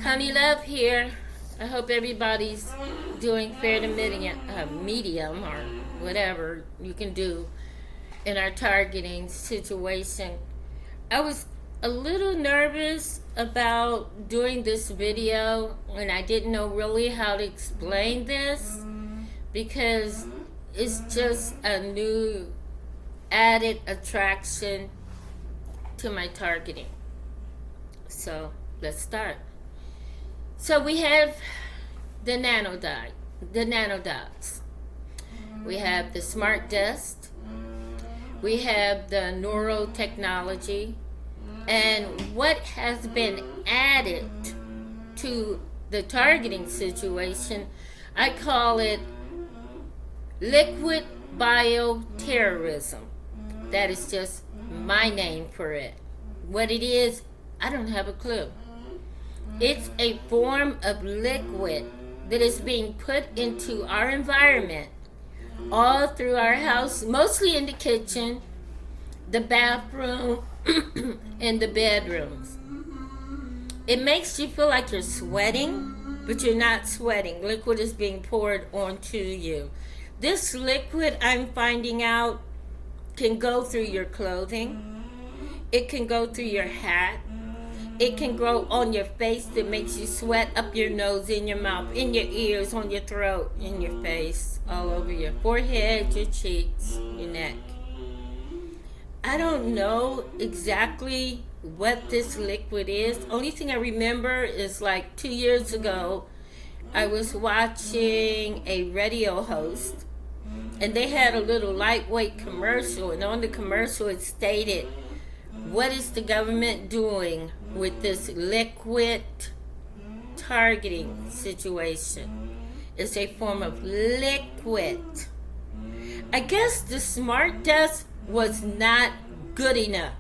Honey Love here. I hope everybody's doing fair to medium or whatever you can do in our targeting situation. I was a little nervous about doing this video and I didn't know really how to explain this because it's just a new added attraction to my targeting. So let's start. So we have the nanodots. We have the smart dust. We have the neurotechnology. And what has been added to the targeting situation, I call it liquid bio-terrorism. That is just my name for it. What it is, I don't have a clue. It's a form of liquid that is being put into our environment all through our house, mostly in the kitchen, the bathroom, and the bedrooms. It makes you feel like you're sweating, but you're not sweating. Liquid is being poured onto you. This liquid, I'm finding out, can go through your clothing. It can go through your hat. It can grow on your face that makes you sweat up your nose, in your mouth, in your ears, on your throat, in your face, all over your forehead, your cheeks, your neck. I don't know exactly what this liquid is. Only thing I remember is like 2 years ago, I was watching a radio host and they had a little lightweight commercial, and on the commercial it stated, what is the government doing with this liquid targeting situation? It's a form of liquid. I guess the smart dust was not good enough.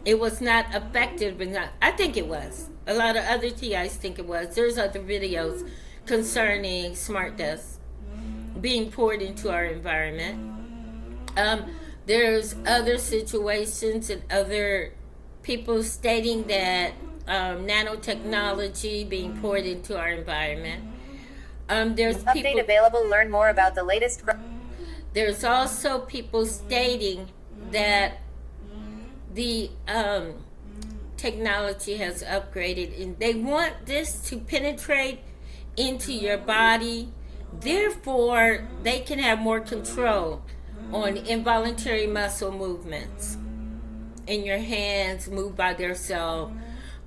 It was not effective enough. I think it was. A lot of other TIs think it was. There's other videos concerning smart dust being poured into our environment. There's other situations and other people stating that nanotechnology being poured into our environment. There's Update people, available. Learn more about the latest. There's also people stating that the technology has upgraded and they want this to penetrate into your body. Therefore, they can have more control on involuntary muscle movements in your hands, move by themselves,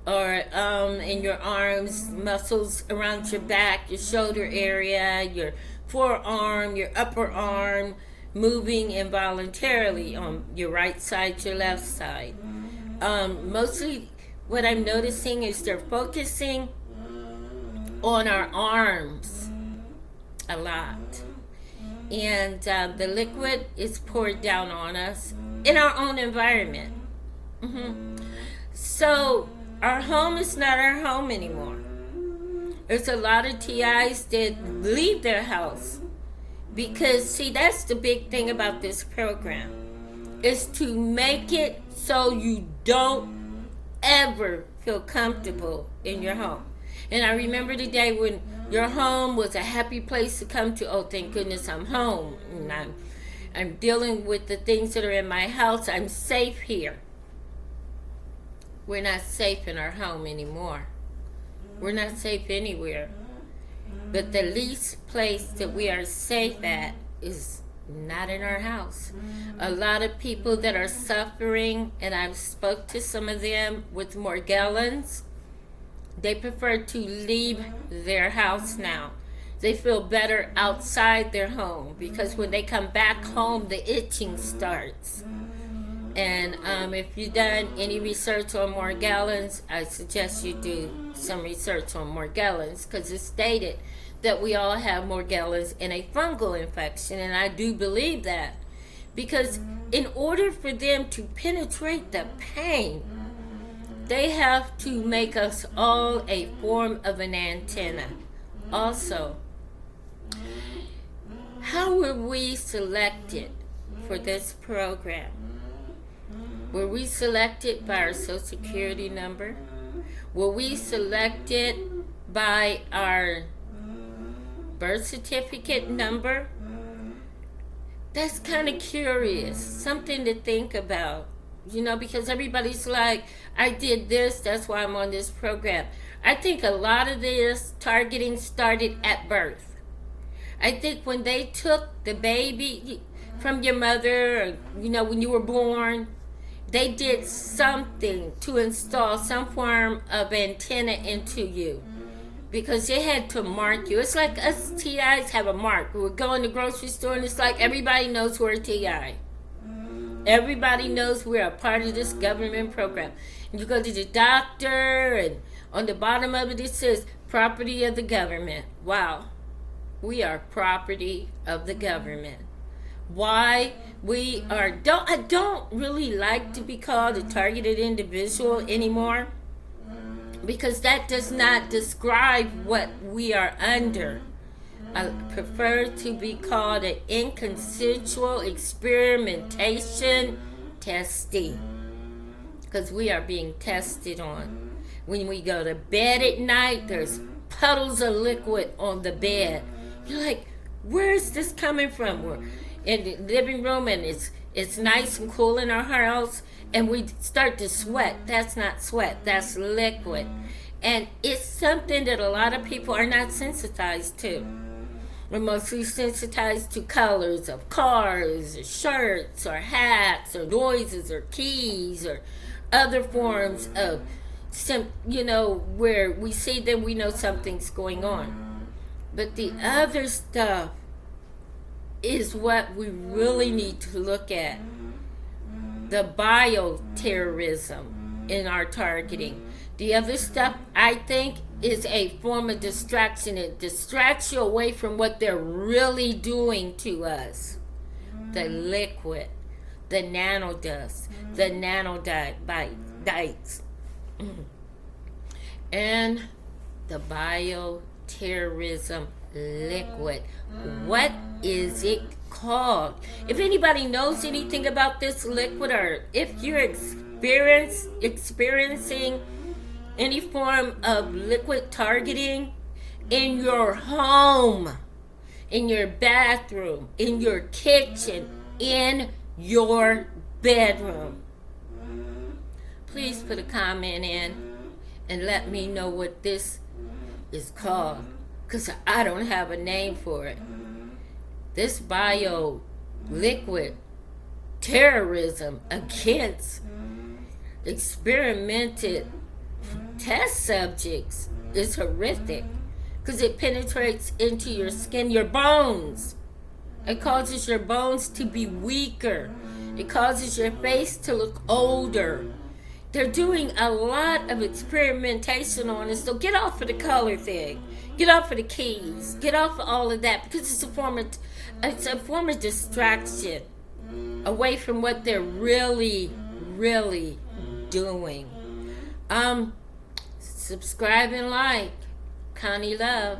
or in your arms, muscles around your back, your shoulder area, your forearm, your upper arm, moving involuntarily on your right side, your left side. Mostly what I'm noticing is they're focusing on our arms a lot. And the liquid is poured down on us in our own environment. So our home is not our home anymore. There's a lot of TIs that leave their house because, see, that's the big thing about this program, is to make it so you don't ever feel comfortable in your home. And I remember the day when your home was a happy place to come to. Oh, thank goodness I'm home. And I'm dealing with the things that are in my house. I'm safe here. We're not safe in our home anymore. We're not safe anywhere. But the least place that we are safe at is not in our house. A lot of people that are suffering, and I've spoke to some of them with Morgellons, they prefer to leave their house now. They feel better outside their home because when they come back home, the itching starts. And if you've done any research on Morgellons, I suggest you do some research on Morgellons because it's stated that we all have Morgellons in a fungal infection, and I do believe that because in order for them to penetrate the pain, they have to make us all a form of an antenna. Also, how were we selected for this program? Were we selected by our social security number? Were we selected by our birth certificate number? That's kind of curious, something to think about, because everybody's like, I did this, that's why I'm on this program. I think a lot of this targeting started at birth. I think when they took the baby from your mother, or, when you were born, they did something to install some form of antenna into you. Because they had to mark you. It's like us TIs have a mark. We go in the grocery store and it's like everybody knows we're a TI. Everybody knows we're a part of this government program. And you go to the doctor and on the bottom of it says property of the government. Wow. We are property of the government. Why I don't really like to be called a targeted individual anymore. Because that does not describe what we are under. I prefer to be called an inconsensual experimentation testee. Because we are being tested on. When we go to bed at night, there's puddles of liquid on the bed. You're like, where is this coming from? We're in the living room and it's nice and cool in our house. And we start to sweat. That's not sweat. That's liquid. And it's something that a lot of people are not sensitized to. We're mostly sensitized to colors of cars, or shirts, or hats, or noises, or keys, or other forms of, where we see them, we know something's going on. But the other stuff is what we really need to look at. The bio-terrorism in our targeting. The other stuff, I think, is a form of distraction. It distracts you away from what they're really doing to us. The liquid, the nanodust, the nanodites, and the bio-terrorism liquid. What is it called? If anybody knows anything about this liquid, or if you're experiencing any form of liquid targeting in your home, in your bathroom, in your kitchen, in your bedroom, please put a comment in and let me know what this is called, because I don't have a name for it. This bio liquid terrorism against experimented test subjects is horrific, because it penetrates into your skin, your bones. It causes your bones to be weaker. It causes your face to look older. They're doing a lot of experimentation on us. So get off of the color thing. Get off of the keys. Get off of all of that, because it's a form of distraction away from what they're really, really doing. Subscribe and like. Connie Love.